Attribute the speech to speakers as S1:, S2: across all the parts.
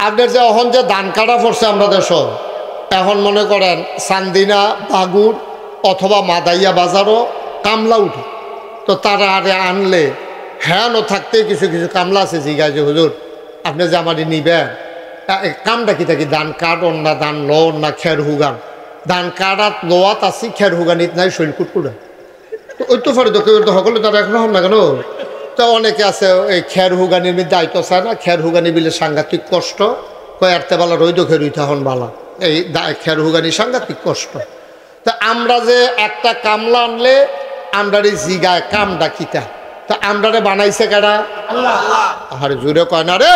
S1: আপনার যে এখন যে ধান কাটা পড়ছে আমরা দেশ, এখন মনে করেন চান্দিনা বাগুর অথবা মাদাইয়া বাজারও কামলা উঠে, তো তারা আরে আনলে হ্যাঁ থাকতে কিছু কিছু কামলা আছে জিগায় যে হুজুর আপনি যে আমার নিবেন কামটা কি থাকি ধান কাটন না ধান লন না খের হুগান, ধান কাটাত লোয়াত আসি খের হুগানিত নাই শৈল কুটকুড়া, তো ওই তো ফারে তো কেউ তো সকলে তারা এখন হন না কেন। তো অনেকে আছে এই খের হুগানির মধ্যে দায়িত্ব চায় না, খের হুগানি বিলে সাংঘাতিক কষ্ট, কয়েকটা বেলা রইদ খেরুইতে হন বালা, এই খের হুগানি সাংঘাতিক কষ্ট। তা আমরা যে একটা কামলা আনলে আমরারে জিগায় কামটা কিতা, তা আমরারে বানাইছে কারা? আরে জুড়ে কয় না রে,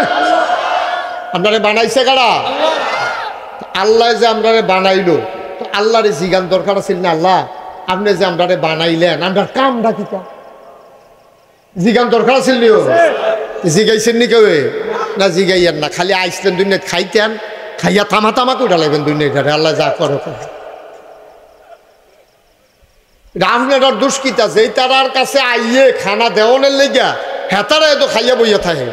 S1: আমরারে বানাইছে কারা? আল্লাহ যে আমরারে বানাইলো, তো আল্লাহরে জিগান দরকার আছিল না, আল্লাহ আপনি যে আমরারে বানাইলেন আমরার কামটা কিতা জিগান দরকার আছিল নিও, জিগাইছেন নি কেউ? না জিগাইয়েন না, খালি আইসলেন দুনিয়া খাইতেন, খাইয়া থামা তামা করে লাগবেন দুনিয়াটারে, আল্লাহ যা করে। আপনার দুষ্কিতা যেই তারার কাছে আইয়ে খানা দেওয়ানের লেগা হেতারা এত খাইয়া বইয়া থাকে,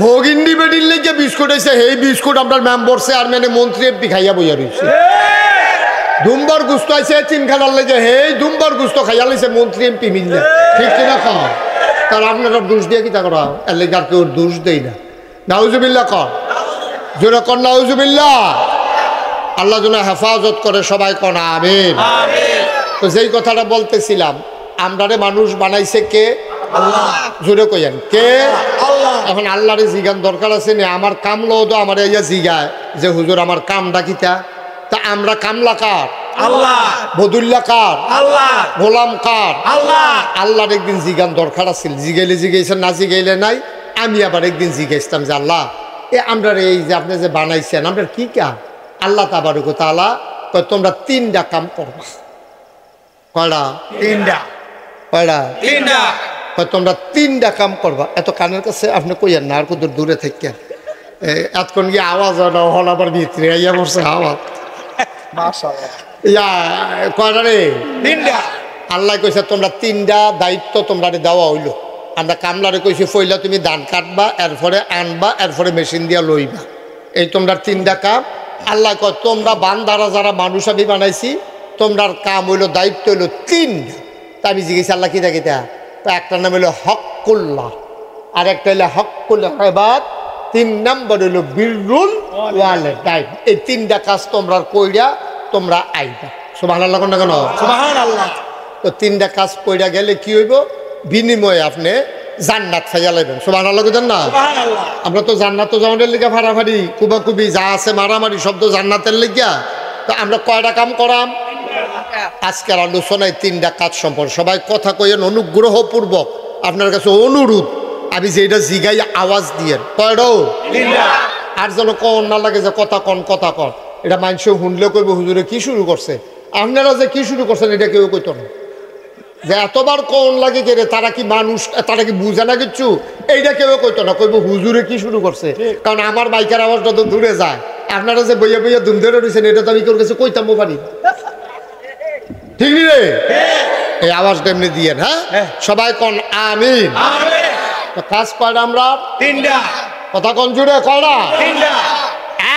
S1: হগিন্ডি বেডির লেগে বিস্কুট আইছে, সেই বিস্কুট আপনার মেম্বার চেয়ারম্যানে মন্ত্রী এমপি খাইয়া বইয়া রয়েছে। দুম্বার গুস্ত আইছে চিনখানার লেগে, সেই দুম্বার গুস্ত খাইয়া লাইছে মন্ত্রী এমপি মিললে, ঠিক কিনা কম? তার আপনারা দোষ দিয়ে কি তা করা এর লেগে আর কেউ দোষ দেই না। নাউজুবিল্লাহ কর, জোরে কর নাউজুবিল্লাহ। আল্লাহ যেন হেফাজত করে, সবাই কন আমিন। তো যেই কথাটা বলতেছিলাম, আমরারে মানুষ বানাইছে কে? আল্লাহ। জোরে কইয়েন কে? আল্লাহ। এখন আল্লাহরে জিগান দরকার আছে না, আমার কামলো তো আমার ইয়া জিগায় যে হুজুর আমার কামটা কিতা, তা আমরা কামলা কার? আল্লাহ। বদুল্লা কার? আল্লাহ। গোলাম কার? আল্লাহ। আল্লাহর একদিন জিগান দরকার আছিল, জিগাইলে জিগাইছেন, না জিগাইলে নাই। আমি আবার একদিন জিগাইছিলাম যে আল্লাহ আমরা এই যে আপনি যে বানাইছেন আমরা কি কাম? আল্লাহ তাবারক ওয়া তাআলা কয় তোমরা তিনটা কাম করবা। কয়টা? তিনটা। কয়টা? তিনটা। কয় তোমরা তিনটা কাম করবা। এত কানের কাছে আপনি কইয়েন না, আর কত দূরে থাকেন, এতক্ষণ গিয়ে আওয়াজ হয় না, হল আবার ভিতরে ইয়া বসছে আওয়াজ। ইয়া কয়টা রে? তিনটা। আল্লাহ কইছে তোমরা তিনটা দায়িত্ব তোমরা দেওয়া হইলো। আমরা কামলারে কইছি পয়লা তুমি ধান কাটবা, এরপরে আনবা, এরপরে মেশিন দিয়া লইবা, এই তোমরা তিনটা কাম। আল্লাহ কয় তোমরা বান্দারা যারা মানুষ আমি বানাইছি তোমরার কাম হইলো, দায়িত্ব হইলো তিনটা। তা আমি জিজ্ঞেস আল্লাহ কিতা কিতা? তো একটা নাম হইলো হকুল্লাহ, আর একটা হইলো হকুল ইবাদ, 3 নম্বর হইলো বিররুল ওয়ালিদাইন। এই তিনটা কাজ তোমরা কইরা তোমরা আইবা। সুবহানাল্লাহ কোন না কেন? সুবহানাল্লাহ। তো তিনটা কাজ কইরা গেলে কি হইব? বিনিময়ে আপনি জান্নাত খাইয়া লাইবেন। সুবহানাল্লাহ কইতেন না? সুবহানাল্লাহ। আমরা তো জান্নাত তো যাওয়ার লিগা ফাড়াফাড়ি কুবাকুবি যা আছে মারামারি শব্দ জান্নাতের লিগা। তো আমরা কয়টা কাম করাম? আজকের আলোচনায় তিনটা কাজ সম্পর্কে সবাই কথা কইয়েন অনুগ্রহপূর্বক, আপনার কাছে অনুরোধ, আমি যেটা জিগাই আওয়াজ দিয়ে কয়টাও তিনটা। আর যেন কন না লাগে যে কথা কন কথা কন, এটা মানুষ শুনলেও কইব হুজুরে কি শুরু করছে। আপনারা যে কি শুরু করছেন এটা কেউ কইতো না, যে এতবার কোন লাগে কে রে, তারা কি মানুষ, তারা কি বুঝে না কিচ্ছু, এইটা কেউ কইতো না, কইব হুজুরে কি শুরু করছে। কারণ আমার বাইকের আওয়াজটা তো দূরে যায়, আপনারা যে বইয়া বইয়া দুম ধরে রয়েছেন এটা তো আমি কেউ কাছে কইতাম পারি, ঠিক রে? এই আওয়াজটা এমনি দিয়ে হ্যাঁ সবাই কন আমিন। কাজ কয়টা আমরা? তিনটা। কথা কন জুড়ে কয়টা? তিনটা।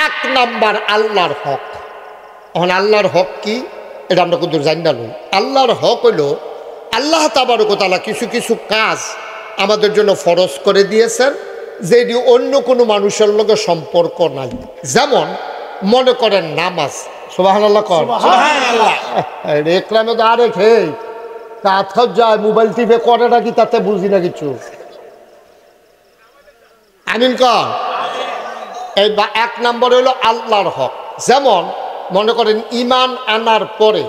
S1: 1 নাম্বার আল্লাহর হক। এখন আল্লাহর হক কি এটা আমরা কিন্তু জানি না। আল্লাহর হক হইলো আল্লাহ তাবারক ওয়া তাআলা কিছু কিছু কাজ আমাদের জন্য ফরজ করে দিয়েছেন যেটি অন্য কোনো মানুষের লগে সম্পর্ক নাই। যেমন মনে করেন নামাজ। সুবহানাল্লাহ কর। সুবহানাল্লাহ। একরামে তো আরেক হে কাজ যায় মোবাইল টিপে করে নাকি তাতে বুঝি না কিছু। আমিন কর। এই 1 নম্বর হইলো আল্লাহর হক। যেমন মনে করেন ইমান আনার পরে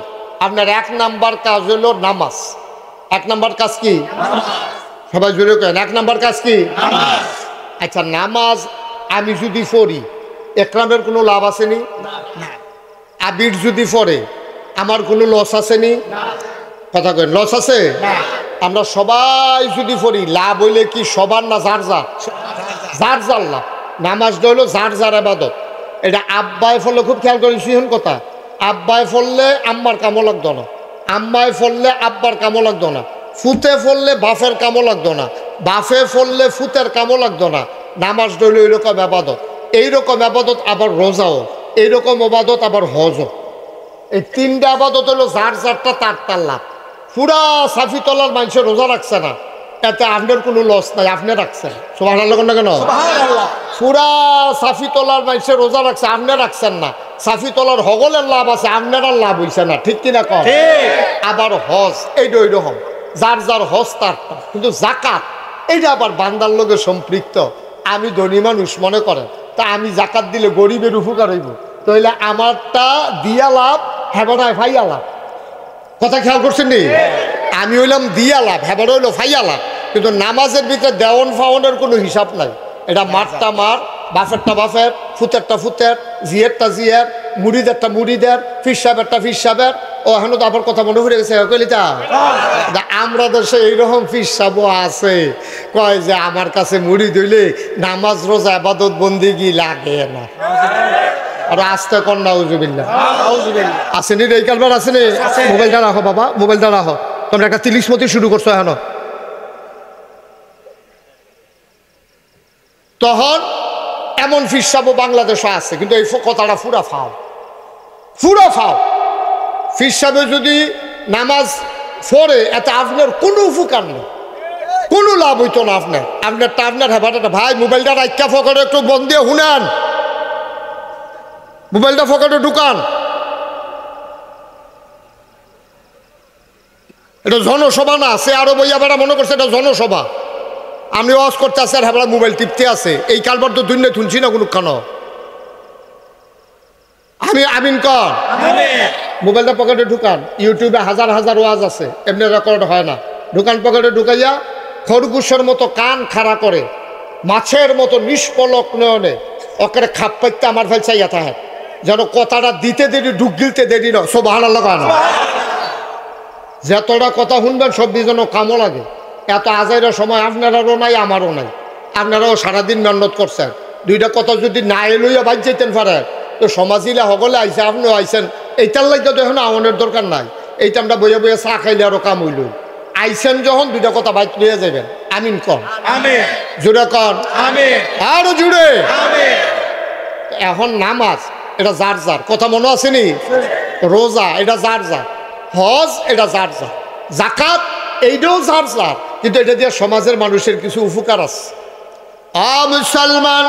S1: আপনার 1 নাম্বার কাজ হলো নামাজ। 1 নাম্বার কাজ কি? সবাই জোরে কেন 1 নাম্বার কাজ কি? আচ্ছা নামাজ আমি যদি পড়ি একরামের কোনো লাভ আসেনি? আবির যদি পড়ে আমার কোনো লস আসেনি? কথা কেন লস আছে? আমরা সবাই যদি পড়ি লাভ হইলে কি সবার না যার যার? যার যার লাভ। নামাজটা হলো যার যার ইবাদত। এটা আব্বায় ফলে খুব খেয়াল করেন সিহন কথা, আব্বায় ফললে আম্মার কামও লাগতো না, আম্মায় ফললে আব্বার কামও লাগতো না, ফুতে ফললে বাফের কামও লাগতো না, বাফে ফললে ফুতের কামও লাগতো না। নামাজ ডইল এরকম ইবাদত। এইরকম আবাদত আবার রোজাও, এইরকম আবাদত আবার হজও। এই তিনটা আবাদত হলো যার যারটা তার লাভ। পুরা সাফি তলার মানুষের রোজা রাখছে না, এতে আপনার কোনো লস নাই, আপনি রাখছেন। সুবহানাল্লাহ না কেন? পুরা সাফি তলার মানুষের রোজা রাখছে, আপনি রাখছেন না। সাফি তলার হগলের লাভ আছে, আপনার লাভ হইছে না, ঠিক কিনা কম? আবার হজ এইটা ওই রকম, যার যার হজ তার। কিন্তু জাকাত এইটা আবার বান্দার লোকে সম্পৃক্ত। আমি ধনী মানুষ মনে করেন, তা আমি জাকাত দিলে গরিবের উপকার হইব, তাহলে আমারটা দিয়া লাভ, হেবানায় ফাইয়া লাভ। কথা খেয়াল করছেন নি? আমি হইলাম দিয়া লাভ, হেবার হইলো ফাইয়া লাভ। কিন্তু নামাজের ভিতরে দেওয়ান ফাওয়ানের কোনো হিসাব নাই। এটা মারটা মার, বাফেরটা বাফের, ফুতেরটা ফুতের, জিয়েরটা জিয়ের, মুড়িদেরটা মুড়িদের, ফির সাহেবেরটা ফির সাহেবের। ও এখন তো আবার কথা মনে পড়ে গেছে কইলিটা, আমরা দেশে এইরকম ফির সাহেবও আছে, কয় যে আমার কাছে মুড়ি দিলে নামাজ রোজা ইবাদত বন্দেগী লাগে না। আর আস্তে কর নাউজুবিল্লাহ, আসেনি রে? এই কারবার আসেনি? মোবাইলটা রাখো বাবা, মোবাইলটা রাখো। তোমরা একটা তিলিশমতি শুরু করছো এখন। তখন এমন ফিরসাবও বাংলাদেশে আছে, কিন্তু এই কথাটা ফুরা ফাও, ফুরা ফাও। ফিরসাবে যদি নামাজ পড়ে এতে আপনার কোনো উপকার নেই, কোনো লাভ হইতো না আপনার। আপনারটা আপনার হেবাটা। ভাই মোবাইলটা রাখা ফকরে একটু বন্ধ দিয়ে শুনেন, মোবাইলটা ফকরে ঢুকান। এটা জনসভা না, সে আরো বইয়া বেড়া মনে করছে এটা জনসভা। আমি ওয়াজ করতে আসি আর হেবলা মোবাইল টিপতে আছে। এই কালবার তো দুনিয়া শুনছি না কোনো কেন। আমি আমিন কর, মোবাইলটা পকেটে ঢুকান। ইউটিউবে হাজার হাজার ওয়াজ আছে, এমনি রেকর্ড হয় না। ঢুকান পকেটে ঢুকাইয়া খরগোশের মতো কান খাড়া করে, মাছের মতো নিষ্পলক নয়নে ওকে খাপ পাইতে আমার ফেল চাইয়া থাকে, যেন কথাটা দিতে দেরি ঢুক গিলতে দেরি না। সুবহানাল্লাহ গান যতটা কথা শুনবেন সব যেন কামও লাগে। এত আজাইরের সময় আপনারাও নাই, আমারও নাই। আপনারাও সারাদিন মেহনত করছেন। দুইটা কথা যদি না এলইয়া বাজ যেতেন পারেন তো সমাজিলা সকলে আইসে, আপনিও আইসেন। এইটার লাগে তো এখন আমাদের দরকার নাই। এইটা আমরা বইয়া বইয়া চা খাইলে আরো কাম হইল। আইসেন যখন দুইটা কথা বাইক লইয়া যাবেন। আমিন কন, জুড়ে কন, আরো জুড়ে। এখন নামাজ এটা যার যার, কথা মনে আসেনি? রোজা এটা যার যার, হজ এটা যার যার, জাকাত এইটাও যার যার। কিন্তু এটা দিয়ে সমাজের মানুষের কিছু উপকার আছে। মুসলমান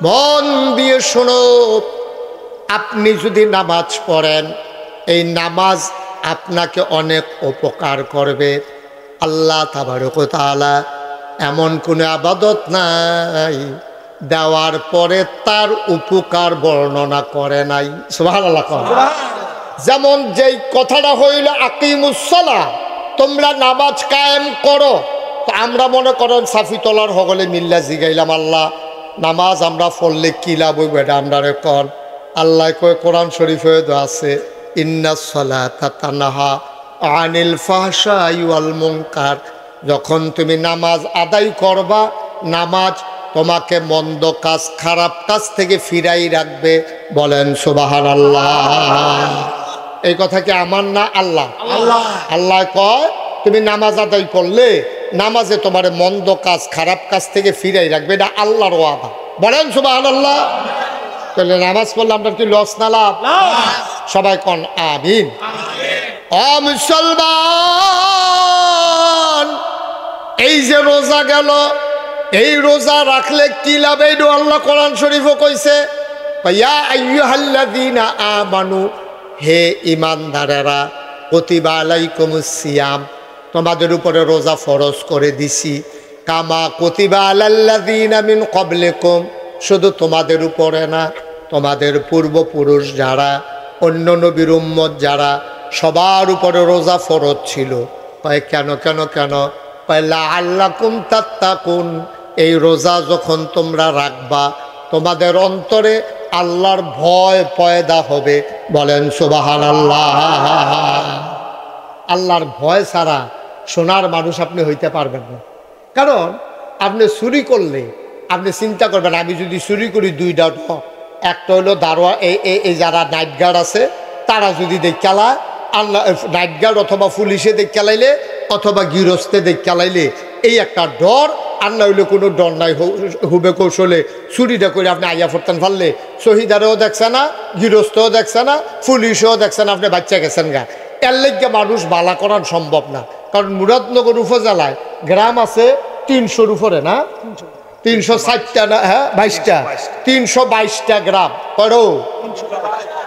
S1: মন দিয়ে শোনো, আপনি যদি নামাজ পড়েন, এই নামাজ আপনাকে অনেক উপকার করবে। আল্লাহ তাবারক ওয়া তাআলা এমন কোনো ইবাদত নাই দেওয়ার পরে তার উপকার বর্ণনা করে নাই। সুবহানাল্লাহ। যেমন যেই কথাটা হইল আকিমুস সালাহ, তোমরা নামাজ কায়েম করো। তো আমরা মনে করেন সাফি তলার হগলে মিল্লা জিগাইলাম, আল্লাহ নামাজ আমরা পড়লে কি লাভ হইব এটা আমরা কন। আল্লাহ কয় কোরআন শরীফে আছে, ইন্নাস সালাতা তানহা আনিল ফাহশাই ওয়াল মুনকার। যখন তুমি নামাজ আদায় করবা, নামাজ তোমাকে মন্দ কাজ খারাপ কাজ থেকে ফিরাই রাখবে। বলেন সুবহানাল্লাহ। এই কথা কি আমার না? আল্লাহ আল্লাহ কয় তুমি নামাজ আদায় করলে নামাজে তোমার মন্দ কাজ খারাপ কাজ থেকে ফিরাই রাখবে, এটা আল্লাহর ওয়াদা। বলেন সুবহানাল্লাহ। তাহলে নামাজ পড়লে আমরা কি লস না লাভ? সবাই কোন আমিন। মুসলমান, এই যে রোজা গেল, এই রোজা রাখলে কি লাভ? এইটা আল্লাহ কোরআন শরীফও কইছে, ইয়া আইয়ুহাল্লাযীনা আমানু, হে ঈমানদারেরা, কুতিবা আলাইকুমুস সিয়াম, তোমাদের উপরে রোজা ফরজ করে দিছি, কামা কুতিবা আলাল্লাযীনা মিন ক্বাবলিকুম, শুধু তোমাদের উপরে না, তোমাদের পূর্বপুরুষ যারা, অন্য নবীর উম্মত যারা, সবার উপরে রোজা ফরজ ছিল। কয় কেন কেন কেন? কয় লাআল্লাকুম তাত্তাকুন, এই রোজা যখন তোমরা রাখবা তোমাদের অন্তরে আল্লাহর ভয় পয়দা হবে। বলেন সুবহানাল্লাহ। আল্লাহর ভয় ছাড়া সোনার মানুষ আপনি হইতে পারবেন না। কারণ আপনি চুরি করলে আপনি চিন্তা করবেন, আমি যদি চুরি করি দুইটা, একটা হইলো দারোয়া, এই যারা নাইট গার্ড আছে তারা যদি দেখালা, আল্লাহ নাইট গার্ড অথবা পুলিশে দেখালাইলে অথবা গৃহস্থে দেখালাইলে এই একটা ডর আর না হইলে কোনো ডর নাই, হুবে কৌশলে চুরিটা করে আপনি আইয়া ফোরতেন ফাললে শহীদারেও দেখছে না, গৃহস্থও দেখছে না, পুলিশও দেখছে না, আপনি বাচ্চা গেছেন গা। এর লেগে মানুষ বালা করার সম্ভব না। কারণ মুরাদনগর উপজেলায় গ্রাম আছে 300-র উপরে না, 360টা না, হ্যাঁ 22টা, 322টা গ্রাম। কয়ডো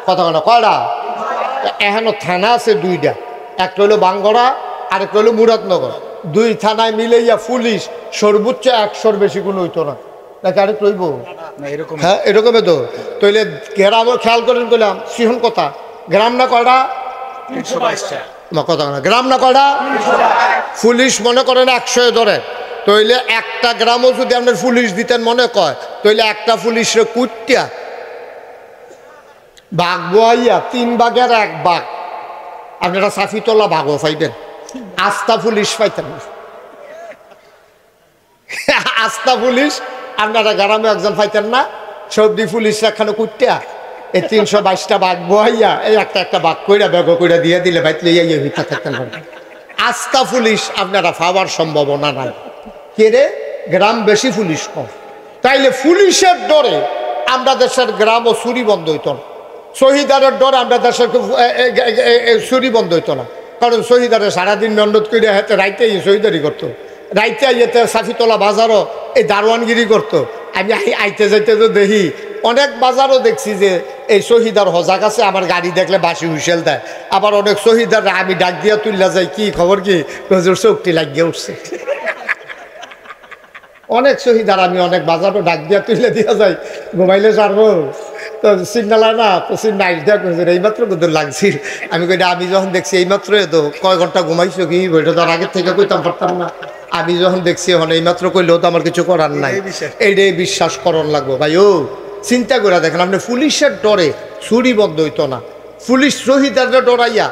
S1: কথা কেন কয়টা? এখনো থানা আছে 2টা, একটা হলো বাঙ্গরা আর একটা হলো মুরাদনগর। 2 থানায় মিলাইয়া পুলিশ সর্বোচ্চ 100-র বেশি কোনো হইতো না, নাকি আরেক রইব? হ্যাঁ এরকমই তো। তাইলে গ্রামও খেয়াল করেন কইলাম সিহন কথা, গ্রাম না কয়টা? 322টা। কথা না, গ্রাম না কয়টা? পুলিশ মনে করেন 100 ধরে, তাইলে একটা গ্রামও যদি আপনার পুলিশ দিতেন মনে কয়, তাইলে একটা পুলিশরে কুটিয়া বাঘ বোয়াইয়া 3 ভাগের 1 ভাগ আপনারা সাফিতলা ভাগও পাইবেন, আস্থা পুলিশ পাইতেন না। আস্থা পুলিশ আপনারা গ্রামে একজন পাইতেন না, সবদি পুলিশ এখানে কুটিয়া এই 322টা বাঘ বোয়াইয়া এই একটা বাঘ কইরা বেগ কইরা দিয়ে দিলে বাইতলে ইয়ে ভিতরে থাকতেন। আস্থা পুলিশ আপনারা পাওয়ার সম্ভাবনা নাই। কে রে? গ্রাম বেশি পুলিশ কম। তাইলে পুলিশের ডরে আমরা দেশের গ্রামও চুরি বন্ধ হইত না, শহীদারের ডরে আমরা দেশের চুরি বন্ধ হইতো না। কারণ শহীদারে সারাদিন মেহনত করে হাতে রাইতে শহীদারি করতো, রাইতে আইতে সাফিতলা বাজারও এই দারোয়ানগিরি করতো। আমি আইতে যাইতে তো দেখি অনেক বাজারও দেখছি যে এই শহীদার হজাক আছে, আমার গাড়ি দেখলে বাসি হুইসেল দেয়। আবার অনেক শহীদার আমি ডাক দিয়া তুললা যাই, কি খবর কি চোখটি লাগিয়ে উঠছে। অনেক শহীদার আমি অনেক বাজারও ডাক দিয়া তুলে দিয়া যাই, ঘুমাইলে সারবো তো সিগনাল না, তো সিগনাল দেখ এইমাত্র কোথাও লাগছিল। আমি কই আমি যখন দেখছি এইমাত্র তো কয় ঘন্টা ঘুমাইছো কি বইটা তো আগের থেকে কইতাম পারতাম না। আমি যখন দেখছি এখন এইমাত্র কইলেও তো আমার কিছু করার নাই, এইটাই বিশ্বাস করণ লাগবো ভাই। ও চিন্তা করে দেখেন, আপনি পুলিশের ডরে চুরি বন্ধ হইতো না, পুলিশ শহীদাররা ডরাইয়া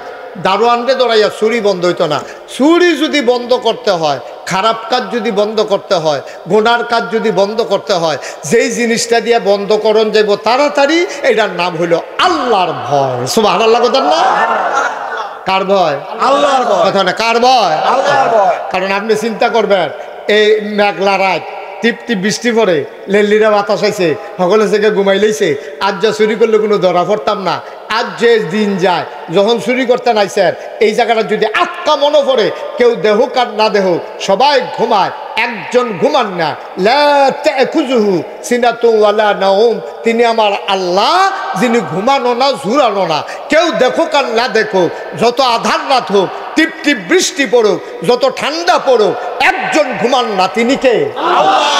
S1: দারোয়ানরে ডরাইয়া চুরি বন্ধ হইতো না। চুরি যদি বন্ধ করতে হয়, খারাপ কাজ যদি বন্ধ করতে হয়, গুনার কাজ যদি বন্ধ করতে হয়, যেই জিনিসটা দিয়ে বন্ধ করণ যাইব তাড়াতাড়ি, এটার নাম হইল আল্লাহর ভয়। সুবহানাল্লাহ কথা না? কার ভয়? আল্লাহর ভয়। কথা না, কার ভয়? আল্লাহর ভয়। কারণ আপনি চিন্তা করবেন, এই মেঘলা রাত টিপ টিপ বৃষ্টি পড়ে, লেল্লিরা বাতাস আইছে, সকলে থেকে ঘুমাই লইছে, আজ যা চুরি করলে কোনো ধরা পড়তাম না। আজ যে দিন যায়, যখন চুরি করতে নাইছেন এই জায়গাটা যদি আটকা মনে পড়ে, কেউ দেহুক আর না দেহুক সবাই ঘুমায়, একজন ঘুমান না। লা তাখুযুহু সিনাতুন ওয়ালা নাওম, তিনি আমার আল্লাহ, যিনি ঘুমানো না ঝুরানো না। কেউ দেখুক আর না দেখুক, যত আধার রাত হোক, টিপ টিপ বৃষ্টি পড়ুক, যত ঠান্ডা পড়ুক, একজন ঘুমান না, তিনি কে? আল্লাহ।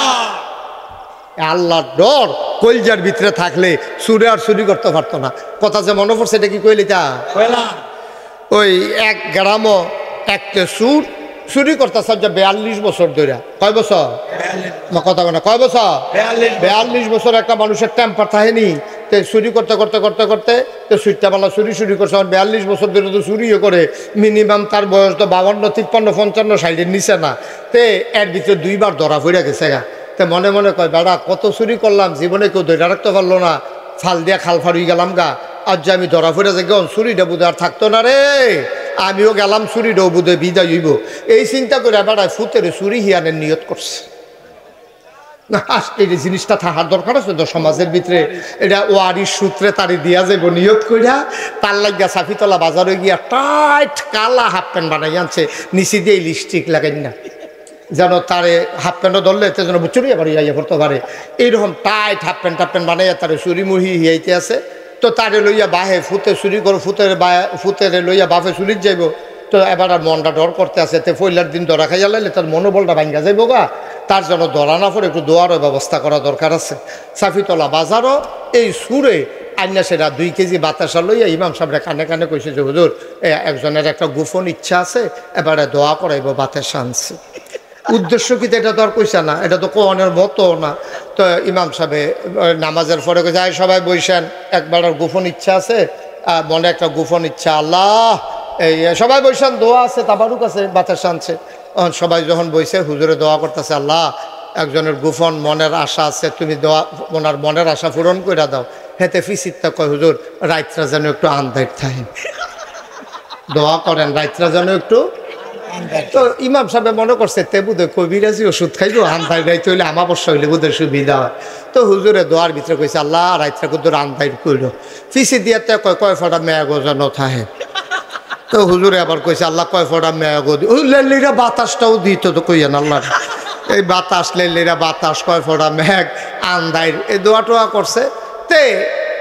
S1: আল্লাহর ডর কলজার ভিতরে থাকলে চুরে আর চুরি করতে পারতো না। কথা যে মনে পড়ছে, এটা কি কইলি তা? ওই এক গ্রামও একটা চুরি করতে সব 42 বছর ধরে। কয় বছর? কথা বলে কয় বছর? 42 বছর একটা মানুষের টেম্পার থাকেনি। তো চুরি করতে করতে করতে করতে তো সুইটামালা চুরি করছে। 42 বছর ধরে তো চুরিও করে, মিনিমাম তার বয়স তো 52, 53, 55, 60-এর নিচে না। তে এর ভিতরে 2বার ধরা পড়ে গেছে গা। তো মনে মনে কয়, বেড়া কত চুরি করলাম, জীবনে কেউ ধরে রাখতে পারলো না, ফাল দিয়া খাল ফাড়ুই গেলাম গা। আজ যে আমি ধরা পড়ে যাই, চুরিটা বুধে আর থাকতো না রে, আমিও গেলাম চুরিটাও বুধে বিদায় হইব। এই চিন্তা করে বেড়ায় ফুতের চুরি হিয়ানের নিয়ত করছে। না এই জিনিসটা থাকার দরকার আছে তো সমাজের ভিতরে। এটা ওয়ারিশ সূত্রে তারি দিয়া যাইব নিয়ত করিয়া। তার লাগিয়া সাফিতলা বাজারে গিয়া টাইট কালা হাফ প্যান্ট বানাই আনছে, নিচে দিয়ে লিপস্টিক লাগাই না, যেন তারে হাফ প্যান্টও ধরলে এতে যেন চুরি আবার ইয়া পড়তে পারে। এইরকম টাইট হাফ প্যান্ট বানাইয়া তারে চুরি মুহি হিয়াইতে আছে। তো তারে লইয়া বাহে ফুতে চুরি করো, ফুতেরে লইয়া বাফে চুরির যাইব। তো এবার আর মনটা ডর করতে আছে, তে পয়লার দিন ধরা খাইয়া লাইলে তার মনোবলটা ভাঙ্গা যাইব গা। তার জন্য ধরা না পড়ে একটু দোয়ারও ব্যবস্থা করা দরকার আছে। সাফিতলা বাজারও এই সুরে আইনা সেটা 2 কেজি বাতাসা লইয়া ইমাম সাহেবরা কানে কানে কইছে যে হুজুর একজনের একটা গোপন ইচ্ছা আছে, এবারে দোয়া করাইব বাতাসা আনছে। উদ্দেশ্য কি এটা তো আর কইছে না, এটা তো কোরআনের মতো না। তো ইমাম সাহেব নামাজের পরে কইছে, সবাই বইসেন, একবার গোপন ইচ্ছা আছে, মনে একটা গোপন ইচ্ছা, আল্লাহ এই সবাই বইসেন, দোয়া আছে, তাবারুক আছে, বাতাসা আনছে। সবাই যখন বইছে হুজুরে দোয়া করতেছে, আল্লাহ একজনের গোপন মনের আশা আছে, তুমি দোয়া ওনার মনের আশা পূরণ করে দাও। হেতে ফিসিরটা কয়, হুজুর রাইতরা যেন একটু আন্দার থাকে, দোয়া করেন রাইতরা যেন একটু তো ইমাম সাহেব মনে করছে তে বুধে কবিরাজি ওষুধ খাইবো আন্ধাই রাইতে হইলে আমাবস্যা হইলে বুধের সুবিধা হয়। তো হুজুরে দোয়ার ভিতরে কইছে আল্লাহ রাইতটা কুদুর আন্ধাই কইলো ফিসি দিয়ে কয় ফটা মেয়া গোজান থাহে। তো হুজুরে আবার কইছে আল্লাহ কয় ফটা মেয়া গো লেলিরা বাতাসটাও দিত তো কইয়েন আল্লাহ এই বাতাস লেলিরা বাতাস কয় ফটা মেঘ আন্ধাই এই দোয়া টোয়া করছে। তে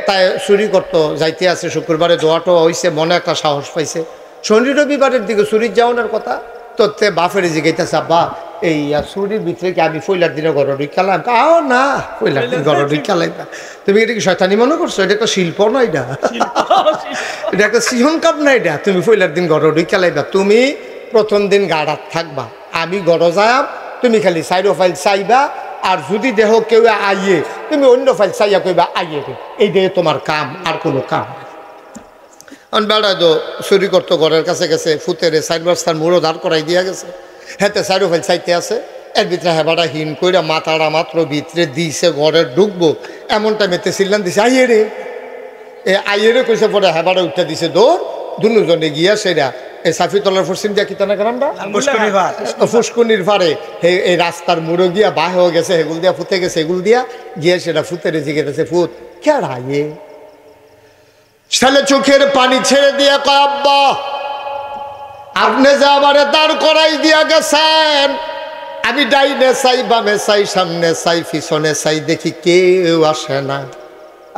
S1: তাই চুরি করতো যাইতে আছে শুক্রবারে দোয়া টোয়া হইছে মনে একটা সাহস পাইছে। শনি রবিবারের দিকে চুরির যাওয়ানোর কথা তো তে বাপের জিগাইতেছে আব্বা এই চুরির ভিতরে কি আমি পয়লার দিনে ঘর ঢুকালাম? কাও না পয়লার দিন ঘর ঢুকালাই না। তুমি এটা কি শয়তানি মনে করছো? এটা একটা শিল্প না, এটা এটা একটা সিহন কাপ না, এটা তুমি পয়লার দিন ঘর ঢুকালাইবা। তুমি প্রথম দিন গাড়াত থাকবা, আমি ঘর যাম, তুমি খালি সাইড ফাইল চাইবা আর যদি দেহ কেউ আইয়ে তুমি অন্য ফাইল চাইয়া কইবা আইয়ে রে, এই দেহে তোমার কাম আর কোনো কাম। বেড়ায় তো চুরি করতো ঘরের কাছে গেছে ফুতেরে সাইড বস্তার মুড়ো দাঁড় করাই দিয়া গেছে। হেতে সাইডো ফাইল চাইতে আছে এর ভিতরে হেবাটা হিন কইরা মাথাটা মাত্র ভিতরে দিছে ঘরের ঢুকবো এমন টাইমেতে সিল্লান দিছে আইয়ে রে। আইয়ে রে কইছে পরে হেবাটা উঠে দিছে দৌড় দুজনে গিয়া সেরা এই সাফিতলার পশ্চিম দিয়া কি তানা গ্রামটা ফুসকুনির পারে এই রাস্তার মুড়ো গিয়া বাহ হয়ে গেছে হেগুল দিয়া ফুতে গেছে এগুল দিয়া গিয়া সেটা ফুতেরে জিগেছে ফুত কে আইয়ে। ছেলে চোখের পানি ছেড়ে দিয়ে কয় আব্বা আপনি যে আমারে দাঁড় করাই দিয়া গেছেন, আমি ডাইনে চাই বামে চাই সামনে চাই পিছনে চাই দেখি কেউ আসে না।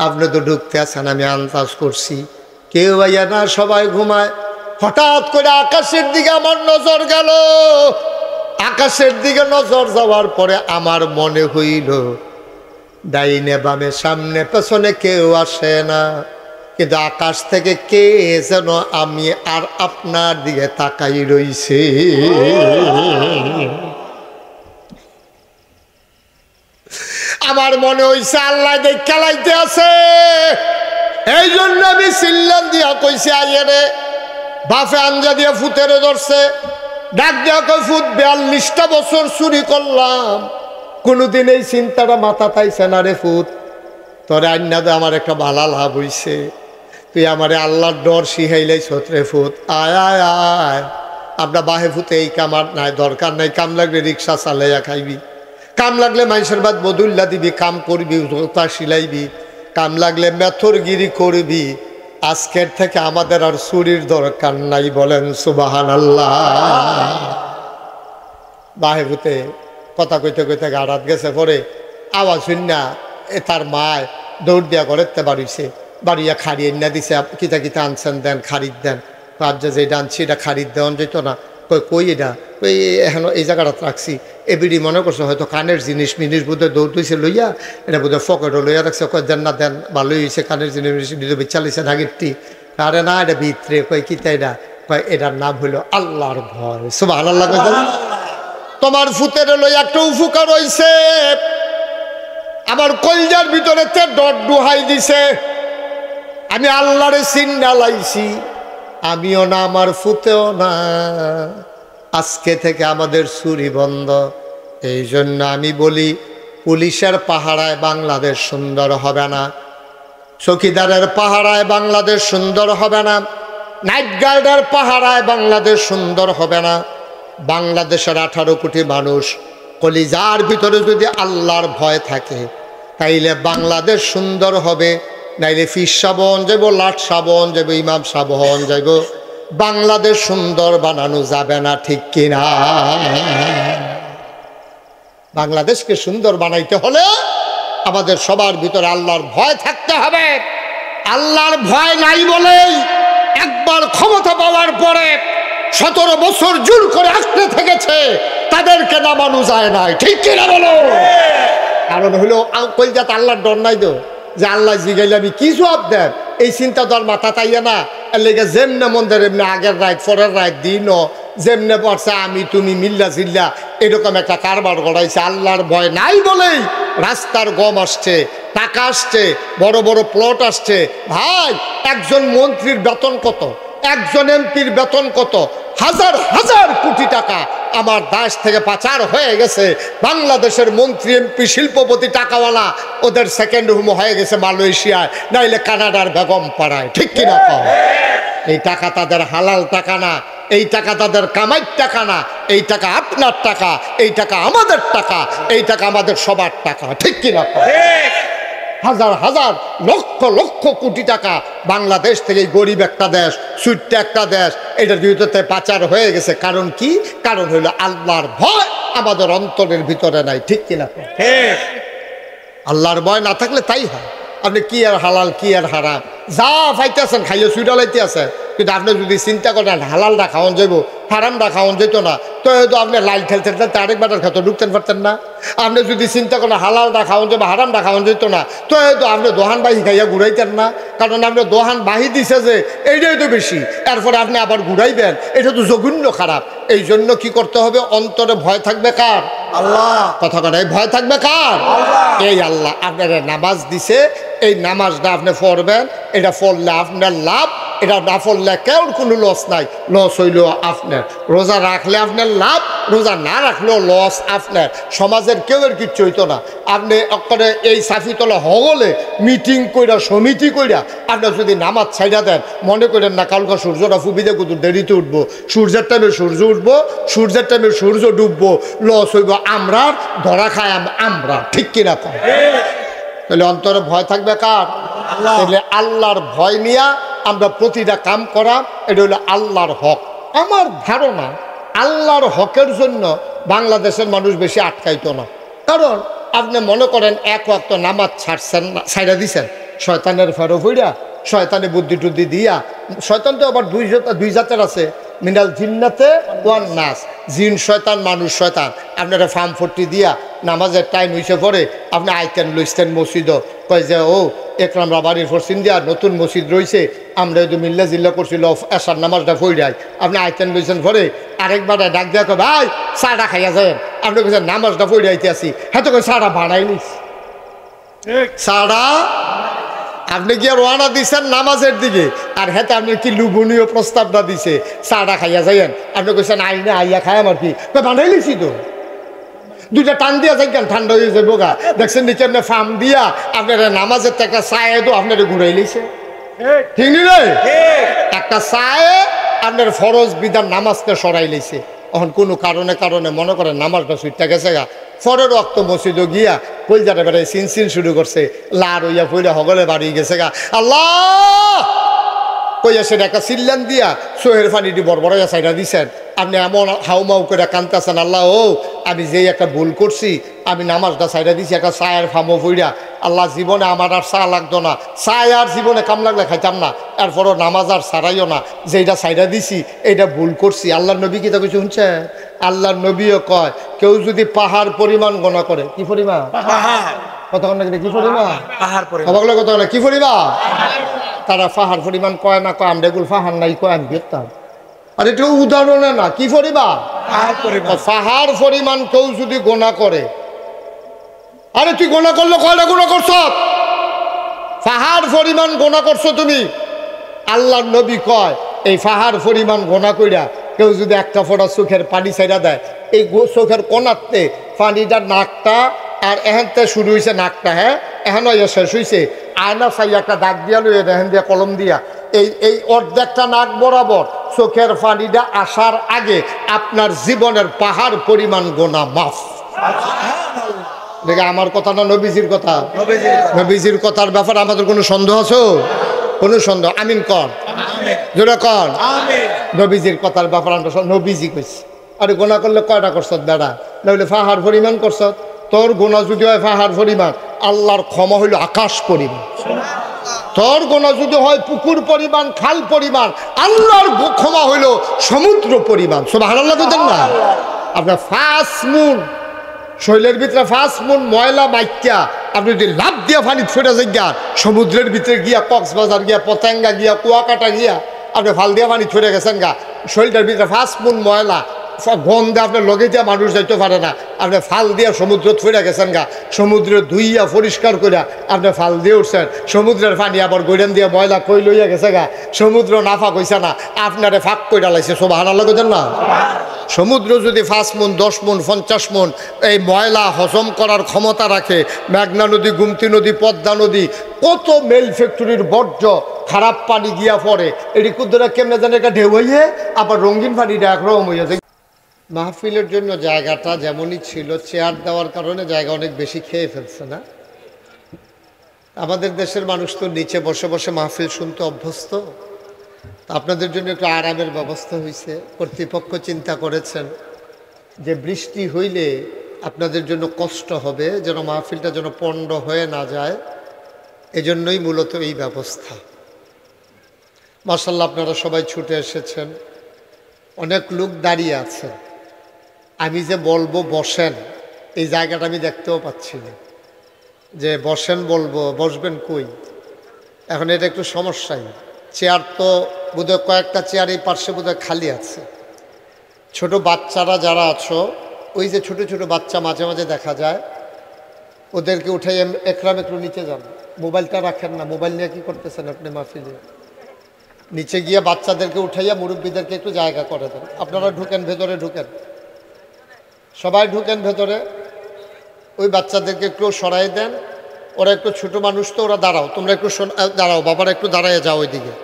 S1: আপনি তো ঢুকতে আছেন আমি আন্দাজ করছি কেউ আইয়া না, সবাই ঘুমায়। হঠাৎ করে আকাশের দিকে আমার নজর গেল। আকাশের দিকে নজর যাওয়ার পরে আমার মনে হইল ডাইনে বামে সামনে পেছনে কেউ আসে না, কিন্তু আকাশ থেকে কে যেন আমি আর আপনার দিকে তাকাই রইছে। আমার মনে হইছে আল্লাহ দেখ খেলাইতে আছে, এই জন্য আমি সিল্লান দিয়া কইছি আইয়ে রে। বাফে আঞ্জা দিয়া ফুতেরে ধরছে, ডাক দিয়া কই ফুত 42টা বছর চুরি করলাম, কোনোদিন এই চিন্তাটা মাথা তাইছে না রে ফুত। তোরে আন্না দে আমার একটা ভালা লাভ হইছে, তুই আমারে আল্লাহর ডর শিখাইলাই ছত্রে ফুত। আয় আয় আয় আমরা বাহে ফুতে এই কামার নাই, দরকার নাই। কাম লাগলে রিক্সা চালাইয়া খাইবি, কাম লাগলে মানুষের বাদ বদুল্লা দিবি, কাম করবি তা সিলাইবি, কাম লাগলে মেথরগিরি করবি। আজকের থেকে আমাদের আর চুরির দরকার নাই, বলেন সুবহানাল্লাহ। বাহে ফুতে কথা কইতে কইতে গাড়াত গেছে, পরে আওয়াজ শুননা তার মায় দৌড় দিয়া ঘরেতে বাড়িছে, বাড়িয়া খাড়িয়ে না দিছে, কিতা কিতা আনছেন দেন, খারিদ দেন। রাজ্যে যে আনছি এটা খারিদ দেওয়ান যেত না। কই এটা ওই এখন এই জায়গাটা রাখছি। এবিডি মনে করছে হয়তো কানের জিনিস মিনিস বোধহয় দৌড় দিয়েছে লইয়া, এটা বোধহয় ফকেটও লইয়া রাখছে। কয় দেন না দেন, ভালোই হয়েছে, কানের জিনিস চালিয়েছে আগেরটি। আরে না এটা ভিতরে। কয় কিতা এটা? কয় এটার নাম হইল আল্লাহর ভয়। সুবহানাল্লাহ। তোমার ফুতের লইয়া একটা উপকার হইছে, আমার কলজার ভিতরে ডট ডুহাই দিছে। আমি আল্লাহরে চিন্তা লাইছি, আমিও না আমার ফুতেও না। আজকে থেকে আমাদের চুরি বন্ধ। এই জন্য আমি বলি পুলিশের পাহারায় বাংলাদেশ সুন্দর হবে না, চৌকিদারের পাহারায় বাংলাদেশ সুন্দর হবে না, নাইট গার্ডের পাহারায় বাংলাদেশ সুন্দর হবে না। বাংলাদেশের 18 কোটি মানুষ কলিজার ভিতরে যদি আল্লাহর ভয় থাকে তাইলে বাংলাদেশ সুন্দর হবে। নাইলে ফিস সাবন যাইব, লাট সাবন যাইব, ইমাম সাবন যাইব, বাংলাদেশ সুন্দর বানানো যাবে না, ঠিক কিনা? বাংলাদেশকে সুন্দর বানাইতে হলে আমাদের সবার ভিতরে আল্লাহর ভয় থাকতে হবে। আল্লাহর ভয় নাই বলেই একবার ক্ষমতা পাওয়ার পরে 17 বছর জোর করে আঁকড়ে থেকেছে, তাদেরকে নামানো যায় নাই, ঠিক কিনা বলো? কারণ হলো কলজাত আল্লাহর ডর নাই তো, যে আল্লাহ জিগাইলে আমি কি জবাব দেন, এই চিন্তা তো আর মাথা তাইয়া না। এর লেগে যেমনে মন্দির এমনি আগের রাত পরের রাত দিন যেমনে পড়ছে আমি তুমি মিল্লা জিল্লা এরকম একটা কারবার গড়াইছে। আল্লাহর ভয় নাই বলেই রাস্তার গম আসছে, টাকা আসছে, বড় বড় প্লট আসছে। ভাই একজন মন্ত্রীর বেতন কত, একজন এমপির বেতন কত? হাজার হাজার কোটি টাকা আমার দেশ থেকে পাচার হয়ে গেছে। বাংলাদেশের মন্ত্রী এমপি শিল্পপতি টাকাওয়ালা, ওদের সেকেন্ড হোম হয়ে গেছে মালয়েশিয়ায়, নাইলে কানাডার বেগম পাড়ায়, ঠিক কিনা? এই টাকা তাদের হালাল টাকা না, এই টাকা তাদের কামাইয়ের টাকা না, এই টাকা আপনার টাকা, এই টাকা আমাদের টাকা, এই টাকা আমাদের সবার টাকা, ঠিক কিনা? হাজার হাজার লক্ষ লক্ষ কোটি টাকা বাংলাদেশ থেকে গরিব একটা দেশ, ছোট্ট একটা দেশ, এটার বিরুদ্ধে পাচার হয়ে গেছে। কারণ কি? কারণ হইল আল্লাহর ভয় আমাদের অন্তরের ভিতরে নাই, ঠিক কিনা? আল্লাহর ভয় না থাকলে তাই হয়। আপনি কি আর হালাল কি আর হারাম যা পাইতেছেন খাইয়ে সুইডালাইতে আছে, কিন্তু আপনি যদি চিন্তা করেন হালালটা খাওয়ান যাইব হারামটা খাওয়ান যেত না, তো হয়তো আপনি লাইল ঠেলতে ঠেলতে আরেকবার খেতে ঢুকতেন পারতেন না। আপনি যদি চিন্তা করেন হালালটা খাওয়ান যাবো হারামটা খাওয়ান যেত না, তো হয়তো আপনি দোহান বাহি খাইয়া ঘুরাইতেন না, কারণ আপনি দোহান বাহি দিছে যে এইটাই তো বেশি, এরপরে আপনি আবার ঘুরাইবেন, এটা তো জঘন্য খারাপ। এই জন্য কি করতে হবে? অন্তরে ভয় থাকবে কার? আল্লাহ। কথা কথা ভয় থাকবে কার? এই আল্লাহ আপনারা নামাজ দিছে, এই নামাজটা আপনি পড়বেন, এটা পড়লে আপনার লাভ, এটা না পড়লে কেউ কোনো লস নাই, লস হইল আপনার। রোজা রাখলে আপনার লাভ, রোজা না রাখলেও লস আপনার। সমাজের কেউ এর কিচ্ছু হইতো না। আপনি অক্ষরে এই সাফিতলা হগলে মিটিং কইরা সমিতি কইরা আপনার যদি নামাজ ছাইড়া দেন, মনে করেন না কালকা সূর্যটা ফুবিদে কত দেরিতে উঠবো, সূর্যের টাইমে সূর্য উঠবো, সূর্যের টাইমে সূর্য ডুববো, লস হইব আমরা, ধরা খায় আমরা, ঠিক কিনা? তাহলে অন্তরে ভয় থাকবে কার? তাহলে আল্লাহর ভয় নিয়া আমরা প্রতিটা কাম করা, এটা হলো আল্লাহর হক। আমার ধারণা আল্লাহর হকের জন্য বাংলাদেশের মানুষ বেশি আটকাইতো না। কারণ আপনি মনে করেন এক ওয়াক্ত নামাজ ছাড়ছেন না, ছাইড়া দিছেন, শয়তানের ফেরো ফইরা, শয়তানে বুদ্ধি টুদ্ধি দিয়া। শয়তান তো আবার দুই জাতের আছে, মিনাল জিন্নাতে ওয়ান নাস, জিন শয়তান মানুষ শয়তান। আপনারা ফার্ম ফোরটি দিয়া নামাজের টাইম হইছে পরে আপনি আইতেন লইতেন মসজিদ, কয় যে ও একরাম রাবারির ফরসিন দিয়া নতুন মসজিদ রয়েছে, আমরা যদি মিল্লা জিল্লা করছিল এসার নামাজটা ফইরাই, আপনি আইতেন লইছেন পরে আরেকবার ডাক দেওয়া কয় ভাই চাটা খাইয়া যাবেন, আপনি কেছেন নামাজটা ফইরাইতে আসি, হ্যাঁ তো চাটা ভাড়াই নিস চাটা। আপনি গিয়ে রওনা দিচ্ছেন নামাজের দিকে, আর হেতে আপনি কি লুবনীয় প্রস্তাবটা দিছে চাটা খাইয়া যাইয়েন, আপনি কইছেন আই না আইয়া খায় আমার কি বানাই লিছি তো, দুইটা টান দিয়া যাই কেন ঠান্ডা হয়ে যাবো গা। দেখছেন নিচে আপনি ফার্ম দিয়া আপনার নামাজের একটা চায়ে তো আপনার ঘুরাই লিছে, ঠিক নি রে? একটা চায়ে আপনার ফরজ বিধান নামাজকে সরাই লিছে। এখন কোনো কারণে কারণে মনে করেন নামাজটা সুইটটা গেছে গা, ফরের রক্ত মসজিদও গিয়া কলজাটা বেড়াই চিন শুরু করছে, লার হইয়া পইলা হগলে বাড়ি গেছে গা, আল্লাহ কইয়া সেটা একটা চিল্লান দিয়া সোহের পানিটি বড়বড়াইয়া সাইডা দিছেন। আপনি এমন হাউমাউ করে কান্তাছেন, আল্লাহ ও আমি যেই একটা ভুল করছি, আমি নামাজটা সাইডা দিছি একটা চায়ের ফামো ফইরা, আল্লাহ জীবনে আমার আর চা লাগতো না, চায় আর জীবনে কাম লাগলে খাইতাম না, এরপরও নামাজ আর ছাড়াইও না, যেইটা সাইডা দিছি এইটা ভুল করছি। আল্লাহর নবী কি তা কিছু শুনছে? আল্লাহর নবীও কয় কেউ যদি পাহাড় পরিমাণ গণা করে, কি পরিমাণ? কতক্ষণ নাকি কি পরিমাণ? পাহাড় কত কি পরিমাণ? তারা পাহাড় পরিমাণ কয় না, কয় আমরা এগুলো পাহাড় নাই, কয় আমি দেখতাম। আর এটা উদাহরণে না, কি পরিমাণ? পাহাড় পরিমাণ কেউ যদি গোনা করে, আরে তুই গোনা করলে কয়টা গোনা করছ? পাহাড় পরিমাণ গোনা করছো তুমি। আল্লাহর নবী কয় এই পাহাড় পরিমাণ গোনা কইরা কেউ যদি একটা ফোঁটা চোখের পানি ছাইড়া দেয়, এই চোখের কোনাতে পানিটার নাকটা আর এহেনতে শুরু হয়েছে নাকটা, হ্যাঁ এহেন শেষ হয়েছে, আয়না চাই একটা দাগ দিয়া লইয়া এহেন দিয়া কলম দিয়া এই অর্ধেকটা নাক বরাবর চোখের পানিটা আসার আগে আপনার জীবনের পাহাড় পরিমাণ গোনা মাফ। দেখে আমার কথা না নবীজির কথা? নবীজির কথার ব্যাপারে আমাদের কোনো সন্দেহ আছে? কোনো সন্দেহ? আমিন কর, জোরে কর। নবীজির কথার ব্যাপারে আমরা নবীজি কইছি। আরে গোনা করলে কয়টা করছ বেড়া? নইলে পাহাড় পরিমাণ করছ। তোর গোনা যদি হয় পাহাড় পরিমাণ, আল্লাহর ক্ষমা হইল আকাশ পরিমাণ। তোর গোনা যদি হয় পুকুর পরিমাণ, খাল পরিমাণ, আল্লাহর ক্ষমা হইল সমুদ্র পরিমাণ। সুবহানাল্লাহ বলতেন না? আপনার 5 মুন শৈলের ভিতরে 5 মুন ময়লা মাইকা আপনি যদি লাভ দিয়া পানি ফেটে যাই সমুদ্রের ভিতরে গিয়া, কক্সবাজার গিয়া, পতেঙ্গা গিয়া, কুয়াকাটা গিয়া আপনি ফাল দিয়া পানি ছড়ে গেছেন গা, শরীরটার ভিতরে 5 মুন ময়লা গন্ধে আপনার লগে দিয়া মানুষ যাইতে পারে না, আপনি ফাল দিয়া সমুদ্র ফিরে গেছেন গা, সমুদ্রে ধুইয়া পরিষ্কার করিয়া আপনি ফাল দিয়ে উঠছেন, সমুদ্রের পানি আবার গৈরান দিয়া ময়লা কই লইয়া গেছে গা, সমুদ্র নাফা কইছে না, আপনারে ফাঁক কইরা লাইছে। সুবহানাল্লাহ কইতেন না? সমুদ্র যদি 5 মণ 10 মণ 50 মণ এই ময়লা হজম করার ক্ষমতা রাখে, মেঘনা নদী, গুমতি নদী, পদ্মা নদী, কত মেল ফ্যাক্টরির বর্জ্য খারাপ পানি গিয়া পড়ে, এটি কুদ্দরা কেমনে জানে একটা ঢেউ হইয়ে আবার রঙিন পানিটা একরকম হইয়া যায়। মাহফিলের জন্য জায়গাটা যেমনই ছিল, চেয়ার দেওয়ার কারণে জায়গা অনেক বেশি খেয়ে ফেলছে না? আমাদের দেশের মানুষ তো নিচে বসে বসে মাহফিল শুনতে অভ্যস্ত, আপনাদের জন্য একটু আরামের ব্যবস্থা হয়েছে। কর্তৃপক্ষ চিন্তা করেছেন যে বৃষ্টি হইলে আপনাদের জন্য কষ্ট হবে, যেন মাহফিলটা যেন পণ্ড হয়ে না যায়, এজন্যই মূলত এই ব্যবস্থা। মাশাআল্লাহ আপনারা সবাই ছুটে এসেছেন, অনেক লোক দাঁড়িয়ে আছে। আমি যে বলবো বসেন, এই জায়গাটা আমি দেখতেও পাচ্ছি না, যে বসেন বলবো, বসবেন কই? এখন এটা একটু সমস্যাই। চেয়ার তো বোধহয় কয়েকটা চেয়ার এই পার্শ্বে বোধহয় খালি আছে। ছোট বাচ্চারা যারা আছো, ওই যে ছোট ছোট বাচ্চা মাঝে মাঝে দেখা যায়, ওদেরকে উঠাই একরাম একটু নিচে যান, মোবাইলটা রাখেন না। মোবাইল নিয়ে কি করতেছেন আপনি মাহফিলে? নিচে গিয়ে বাচ্চাদেরকে উঠাইয়া মুরব্বীদেরকে একটু জায়গা করে দেন। আপনারা ঢুকেন, ভেতরে ঢুকেন, সবাই ঢুকেন ভেতরে। ওই বাচ্চাদেরকে একটু সরাই দেন, ওরা একটু ছোট মানুষ তো, ওরা দাঁড়াও, তোমরা একটু দাঁড়াও, বাবারা একটু দাঁড়ায় যাও ওইদিকে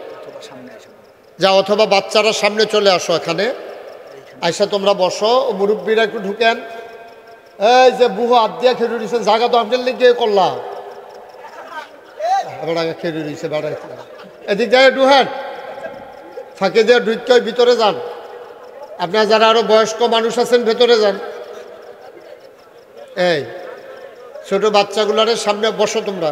S1: যাও, অথবা বাচ্চারা সামনে চলে আসো, এখানে আইসা তোমরা বসো। মুরব্বীরা একটু ঢুকেন। এই যে বুহো হাত দিয়া খেয়ে দিয়েছেন, জায়গা তো আপনার লিগে করলাম, খেয়ে দিয়েছে বেড়াইতে, এদিক যায় ঢুকেন, ফাঁকে দিয়ে ঢুকে ভিতরে যান। আপনার যারা আরো বয়স্ক মানুষ আছেন ভেতরে যান। এই ছোট বাচ্চাগুলোর সামনে বসো তোমরা,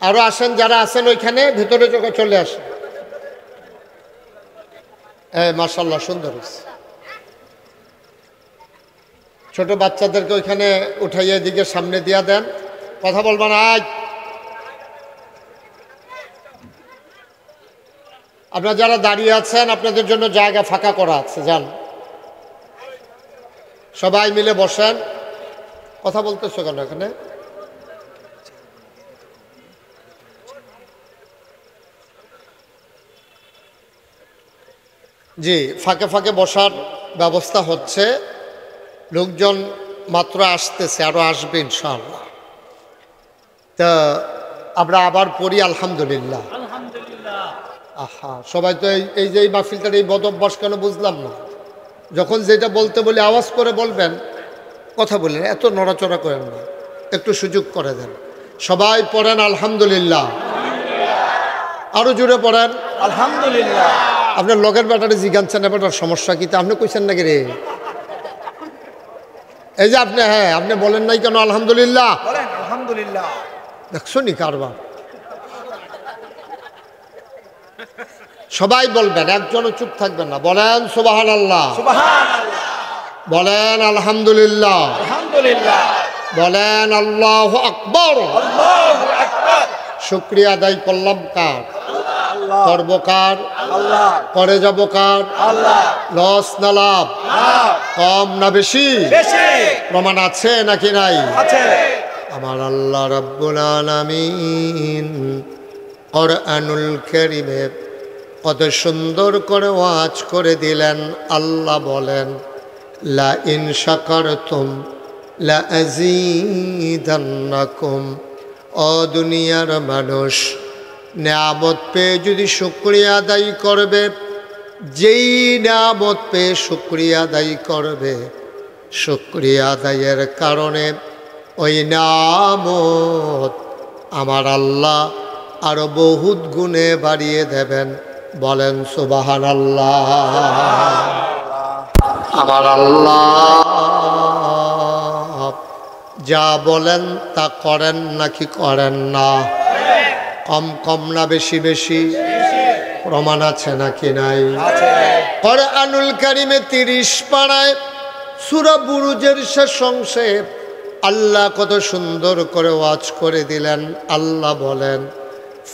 S1: আরো আসেন যারা আছেন ওইখানে ভেতরে চলে আসেন। এই মাশাআল্লাহ সুন্দর হয়েছে। ছোট বাচ্চাদেরকে ওইখানে উঠাইয়া দিকে সামনে দিয়া দেন, কথা বলবা না। আজ আপনারা যারা দাঁড়িয়ে আছেন, আপনাদের জন্য জায়গা ফাঁকা করা আছে, যান সবাই মিলে বসেন। কথা বলতেছো কেন এখানে? জি, ফাঁকে ফাঁকে বসার ব্যবস্থা হচ্ছে, লোকজন মাত্র আসতেছে, আরো আসবে ইনশাআল্লাহ। তা আমরা আবার পড়ি আলহামদুলিল্লাহ। আহা, সবাই তো এই যে এই মাহফিলটার এই বদ অভ্যাস কেন বুঝলাম না। যখন যেটা বলতে বলি আওয়াজ করে বলবেন, কথা বলেন, এত নড়াচড়া করেন না, একটু সুযোগ করে দেন। সবাই পড়েন আলহামদুলিল্লাহ, আরো জোরে পড়েন আলহামদুলিল্লাহ। আপনার লগের ব্যাটারে জিজ্ঞানছেন ব্যাটার সমস্যা কি, তা আপনি কইছেন নাকি রে? এই যে আপনি, হ্যাঁ আপনি বলেন নাই কেন আলহামদুলিল্লাহ? আলহামদুলিল্লাহ। দেখছো নি কারবার? সবাই বলবেন, একজনও চুপ থাকবেন না। বলেন সুবহানাল্লাহ, বলেন আলহামদুলিল্লাহ, বলেন আল্লাহু আকবার। শুকরিয়া আদায় করলাম কার? করব কার? করে যাব কার? লস না লাভ? কম না বেশি? প্রমাণ আছে নাকি নাই? আমার আল্লাহ রাব্বুল আলামিন কোরআনুল কারীমে কত সুন্দর করে ওয়াজ করে দিলেন। আল্লাহ বলেন, লা ইন শাকারতুম লা আযীদান্নাকুম। ও দুনিয়ার মানুষ, নিয়ামত পেয়ে যদি শুকরিয়া আদায় করবে, যেই নিয়ামত পেয়ে শুকরিয়া আদায় করবে, শুকরিয়া আদায়ের কারণে ওই নিয়ামত আমার আল্লাহ আরো বহুত গুণে বাড়িয়ে দেবেন। বলেন সুবহানাল্লাহ। আমার আল্লাহ যা বলেন তা করেন নাকি করেন না? কম কম না বেশি বেশি? প্রমাণ আছে নাকি নাই? কোরআনুল কারীমে 30 পারায় সূরা বুরুজের শেষ অংশে আল্লাহ কত সুন্দর করে ওয়াজ করে দিলেন। আল্লাহ বলেন,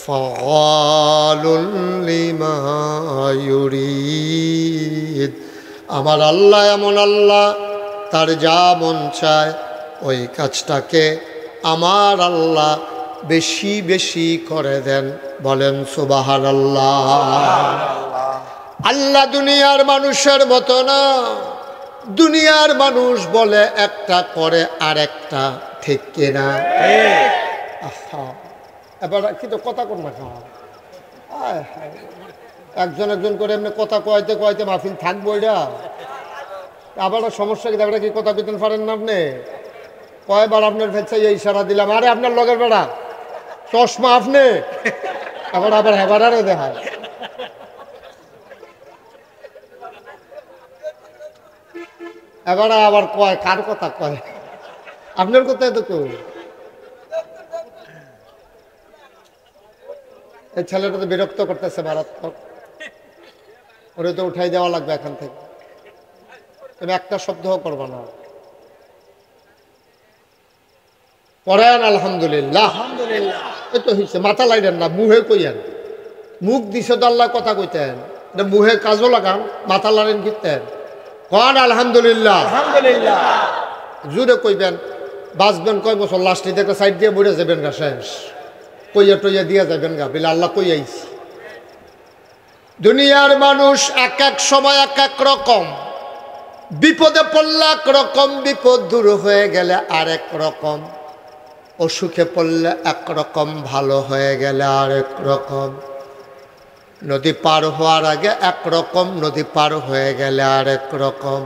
S1: ফাআলুল লিমা ইউরিদ। আমার আল্লাহ এমন আল্লাহ, তার যা মন চায় ওই কাজটাকে আমার আল্লাহ বেশি বেশি করে দেন। বলেন সুবহানাল্লাহ। আল্লাহ দুনিয়ার মানুষের মতো না। দুনিয়ার মানুষ বলে একটা করে আর একটা, ঠিক কিনা? এবার কিন্তু কথা কোন না খাওয়া, একজন একজন করে এমনি কথা কয়তে কয়তে মাহফিল থাকবো। এটা আবার সমস্যা কি? কি কথা কইতেন পারেন না আপনি? কয়বার আপনার ফেলছে এই ইশারা দিলাম, আরে আপনার লগের বেড়া চশমা আপনি, আবার আবার হেবার আরে দেখায়। এবার আবার কয় কার কথা কয়? আপনার কোথায় তো কেউ। এই ছেলেটা তো বিরক্ত করতেছে মারাত্মক, ওরে তো উঠাই দেওয়া লাগবে এখান থেকে। তুমি একটা শব্দও করবো না। পড়েন আলহামদুলিল্লাহ। এই তো হয়েছে, মাথা লাইলেন না, মুহে কইয়েন। মুখ দিছে তো আল্লাহ কথা কইতেন, মুহে কাজও লাগান, মাথা লাড়েন কিনতেন। কন আলহামদুলিল্লাহ। জুড়ে কইবেন। বাঁচবেন কয় বছর? লাস্টে একটা সাইড দিয়ে বইরে যাবেন গা, শেষ কইয়া টইয়া দিয়ে যাবেন গা, বিলে আল্লাহ কই আইছি। দুনিয়ার মানুষ এক এক সময় এক এক রকম, বিপদে পড়লে এক রকম, বিপদ দূর হয়ে গেলে আরেক রকম, অসুখে পড়লে একরকম, ভালো হয়ে গেলে আরেক রকম। নদী পার হওয়ার আগে একরকম, নদী পার হয়ে গেলে আরেক রকম।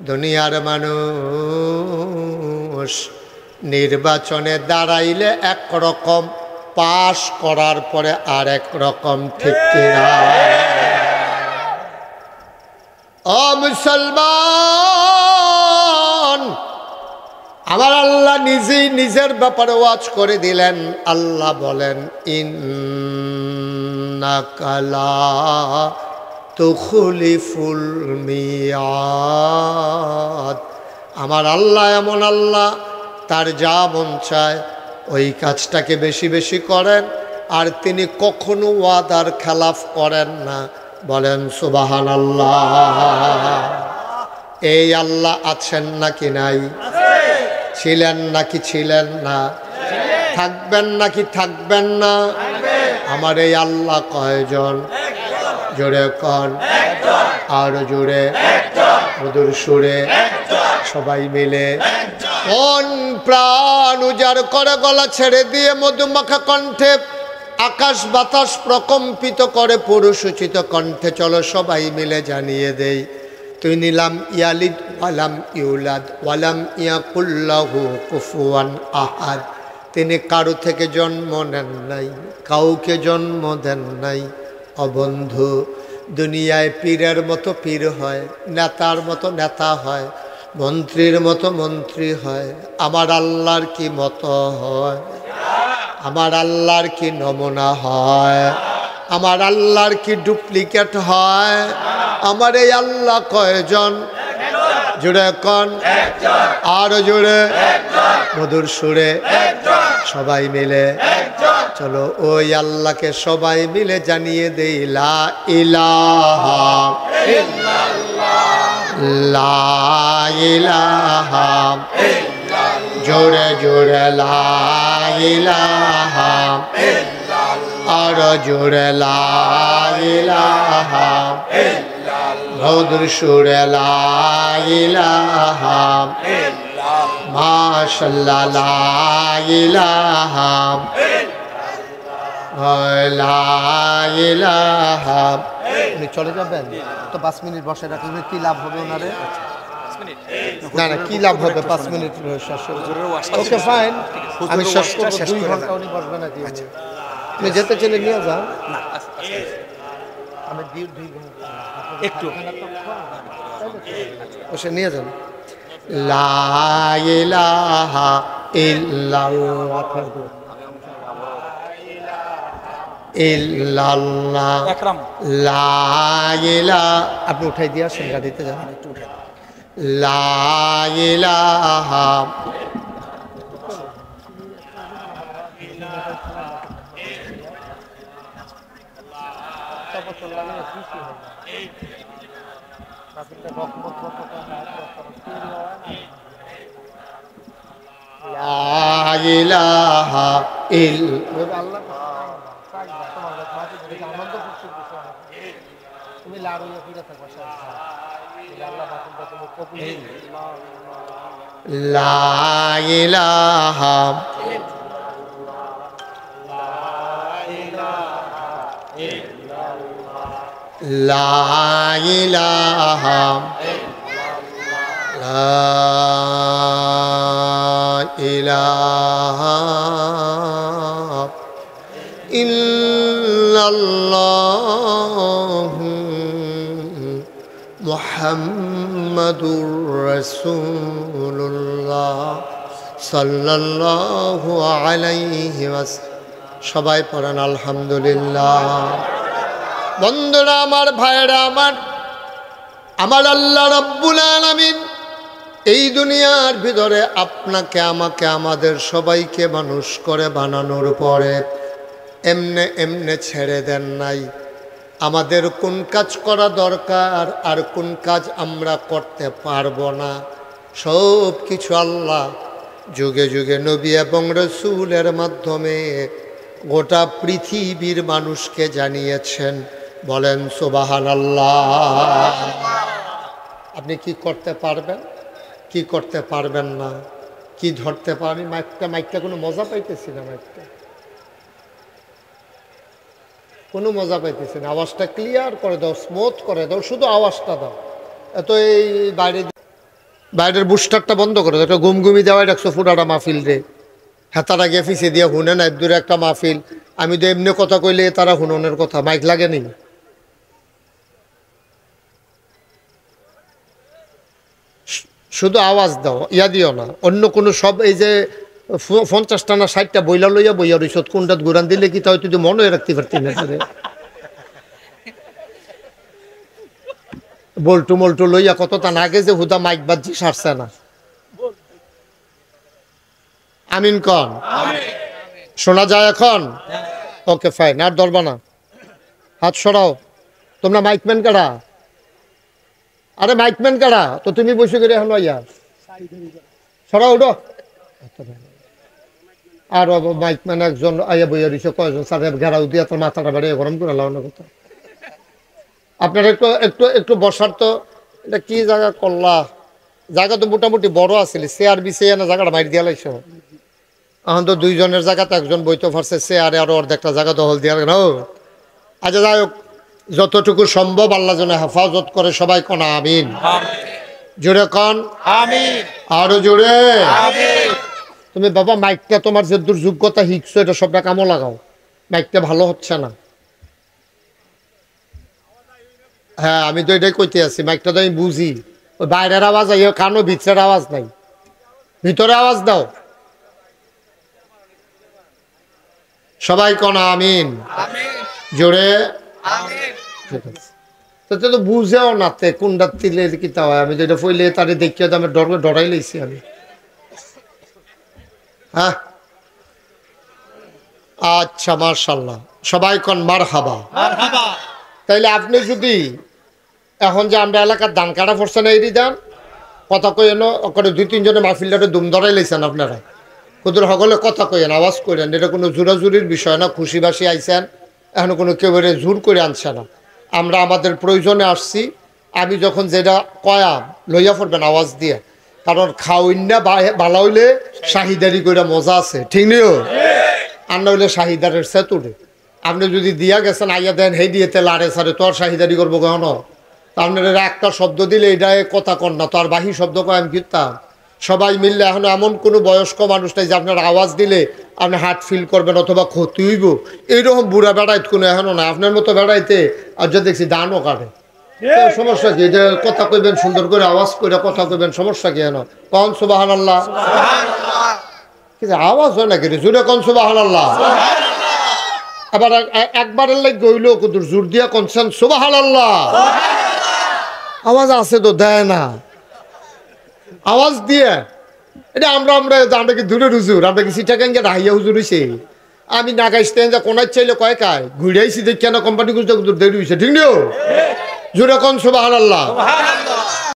S1: দুনিয়ার মানুষ নির্বাচনে দাঁড়াইলে একরকম, পাশ করার পরে আরেক রকম, ঠিক কিনা? ও মুসলমান, আমার আল্লাহ নিজেই নিজের ব্যাপারে ওয়াজ করে দিলেন। আল্লাহ বলেন, ইন্নাকা লা তুখলিফুল মিয়াদ। আমার আল্লাহ এমন আল্লাহ, তার যা মন চায় ওই কাজটাকে বেশি বেশি করেন, আর তিনি কখনো ওয়াদার খেলাফ করেন না। বলেন সুবহানাল্লাহ। এই আল্লাহ আছেন নাকি নাই? ছিলেন নাকি ছিলেন না? থাকবেন নাকি থাকবেন না? আমার এই আল্লাহ কয়জন? জোরে কন, আর জোরে, মধুর সুরে, সবাই মিলে। কোন প্রাণ উজাড় করে গলা ছেড়ে দিয়ে মধুমাখা কণ্ঠে আকাশ বাতাস প্রকম্পিত করে পুরুষোচিত কণ্ঠে চলো সবাই মিলে জানিয়ে দেই, তুই নিলাম ইয়ালিদ ওয়ালাম ইউলাদ ওয়ালাম ইয়াকুল্লাহু কুফুয়ান আহাদ। তিনি কারো থেকে জন্ম নেন নাই, কাউকে জন্ম দেন নাই। অবন্ধু, দুনিয়ায় পীরের মতো পীর হয়, নেতার মতো নেতা হয়, মন্ত্রীর মতো মন্ত্রী হয়। আমার আল্লাহর কি মতো হয়? আমার আল্লাহর কি নমুনা হয়? আমার আল্লাহর কি ডুপ্লিকেট হয়? আমার এই আল্লাহ কয়জন? জুড়ে কন, আর জুড়ে, মধুর সুরে, সবাই মিলে চলো ওই আল্লাহকে সবাই মিলে জানিয়ে দেই, লা ইলাহা ইল্লাল্লাহ, লা ইলাহা ইল্লাল্লাহ, জোরে জোরে লা ইলাহা ইল্লাল্লাহ, আর জোরে লা ইলাহা ইল্লাল্লাহ, মধুর সুরে লা ইলাহা ইল্লাল্লাহ, মাশাআল্লাহ লা ইলাহা ইলাহা। উনি চলে যাবেন তো 5 মিনিট বসে রাখলে কি লাভ হবে ওনারে? না না, কি লাভ হবে 5 মিনিট শেষ? ওকে ফাইন, আমি শেষ করব। 2 ঘন্টা উনি বসবে না। আপনি যেতে চলে নিয়ে যান। আমি 2 ঘন্টা একটু বসে নিয়ে যান। লা ইলাহা ইল্লাল্লাহ ইল্লাল্লাহ, লা ইলাহা। আপনি উঠাই দিয়ে আসেন, গাড়িতে যান। লা ইলাহা লা ইলাহা লা ইলাহা লা ইলাহা লা ইলাহা ইল্লাল্লাহু মুহাম্মাদুর রাসূলুল্লাহ সাল্লাল্লাহু আলাইহি ওয়াসাল্লাম। সবাই পড়েন আলহামদুলিল্লাহ। বন্ধুরা আমার, ভাইরা আমার, আমার আল্লাহ রাব্বুল আলামিন এই দুনিয়ার ভিতরে আপনাকে আমাকে আমাদের সবাইকে মানুষ করে বানানোর পরে এমনে এমনে ছেড়ে দেন নাই। আমাদের কোন কাজ করা দরকার আর কোন কাজ আমরা করতে পারবো না, সব কিছু আল্লাহ যুগে যুগে নবী এবং রসুলের মাধ্যমে গোটা পৃথিবীর মানুষকে জানিয়েছেন। বলেন সুবহানাল্লাহ। আপনি কি করতে পারবেন, কি করতে পারবেন না, কি ধরতে পারবেন? মাইকটা কোনো মজা পাইতেছি না, মাইকটা কোনো মজা পাইতেছি না। আওয়াজটা ক্লিয়ার করে দাও, স্মুথ করে দাও, শুধু আওয়াজটা দাও। এত এই বাইরের বুস্টারটা বন্ধ করে দাও। একটা গুমগুমি দেওয়াই রাখছো ফুটাটা মাহফিল রে, হেতারা গিয়ে ফিসে দিয়ে হুনে না দূরে একটা মাহফিল। আমি তো এমনি কথা কইলে তারা হুননের কথা, মাইক লাগে নি। শুধু আওয়াজ দাও, ইয়া দিও না অন্য কোনো। সব এই যে 50টা না 60টা বইলা লইয়া বইয়া রইস, কোনটা ঘুরান দিলে কি তাই তুই মনে রাখতে পারতি না। বল্টু মল্টু লইয়া কতটা আগে যে হুদা মাইক বাজি সারছে না। আমিন কন, শোনা যায় এখন? ওকে ফাইন, আর ধরবা না। হাত সরাও। তোমরা মাইকম্যান কারা? আরে মাইকম্যান কারা? তো তুমি বসে করে এখন ইয়া সরাও, উঠো। আর মাইকম্যান একজন আইয়া বইয়া রইছে, কয়জন স্যার ঘেরাও দিয়া তোর মাথাটা বাড়িয়ে গরম করে লাগানো কথা। আপনারা একটু একটু একটু বসার তো, এটা কি জায়গা করলা? জায়গা তো মোটামুটি বড় আছিল, চেয়ার বিছিয়ে না জায়গাটা মাইর দিয়া লাইছ। এখন তো দুইজনের জায়গাতে একজন বইতে পারছে, চেয়ারে আরো অর্ধেকটা জায়গা দখল দিয়া গেল। আচ্ছা যাই হোক, যতটুকু সম্ভব আল্লাহ যেন হেফাজত করে। সবাই কোন আমিন। জোরে কন আমিন, আরো জোরে আমিন। তুমি বাবা মাইকটা তোমার যে দুর্যোগ্যতা শিখছো এটা সবটা কামো লাগাও, মাইকটা ভালো হচ্ছে না। হ্যাঁ আমি তো এটাই কইতে আছি, মাইকটা তো আমি বুঝি। ওই বাইরের আওয়াজ আইও কানো, ভিতরের আওয়াজ নাই। ভিতরে আওয়াজ দাও। সবাই কোন আমিন, জোরে আমিন। ঠিক আছে, তো বুঝেও না তে কোনটা তিলে কিতা হয়। আমি তো এটা ফইলে তারে দেখিয়ে তো আমি ডরাই লইছি আমি। হ্যাঁ আচ্ছা, মাশাআল্লাহ। সবাই কোন মারহাবা। তাইলে আপনি যদি এখন যে আমরা এলাকার ধান কাটা পড়ছেন এই দান কথা কইন, ওখানে 2-3 জনে মাহফিলটারে দুম ধরাই লাইছেন আপনারা। কুদুর সকলে কথা কইন, আওয়াজ করেন। এটা কোনো জোরাজুরির বিষয় না, খুশিবাসী আইছেন, এখন কোনো কেউ জোর করে আনছে না। আমরা আমাদের প্রয়োজনে আসছি। আমি যখন যেটা কয়া লইয়া পড়বেন আওয়াজ দিয়ে, কারণ খাওয়াইনা ভালো হইলে শাহিদারি করে মজা আছে, ঠিক নিও। আর না হইলে শাহিদারের সেতুরে আপনি যদি দিয়া গেছেন আইয়া দেন হে দিয়ে লাড়ে সারে, তো আর শাহিদারি করবো কেন? আপনার একটা শব্দ দিলে এটাই কথা কন না, তো আর বাহি শব্দ কয় আমি কিনতাম। সবাই মিললে এখন এমন কোনো বয়স্ক মানুষ নাই যে আপনার আওয়াজ দিলে আপনি হার্ট ফিল করবেন অথবা ক্ষতি হইব, এইরকম বুড়া বেড়াইতে কোনো এখনো না। আপনার মতো বেড়াইতে আর যা দেখছি দানও কাটে। সমস্যা কি? এটা কথা কইবেন সুন্দর করে, আওয়াজ করে কথা কইবেন, সমস্যা কি? এন কন সুবহানাল্লাহ। আওয়াজ হয় নাকি রে? জোরে কন সুবহানাল্লাহ। আবার একবারের লাগে হইল কুদুর জোর দিয়া কনছেন সুবহানাল্লাহ। আওয়াজ আছে তো দেয় না, আওয়াজ দিয়ে এটা আমরা কি দূরে হুজুর, আমরা কি সিটাগাঙ্গে রাহিয়া হুজুর হইছে? আমি নাগাইছেন যে কোনার চাইলে কয় কায় ঘুরাইছি দেখি কেন কোম্পানি গুলো দেরি হয়েছে ঠিক নিও জোরে কোন সুবহানাল্লাহ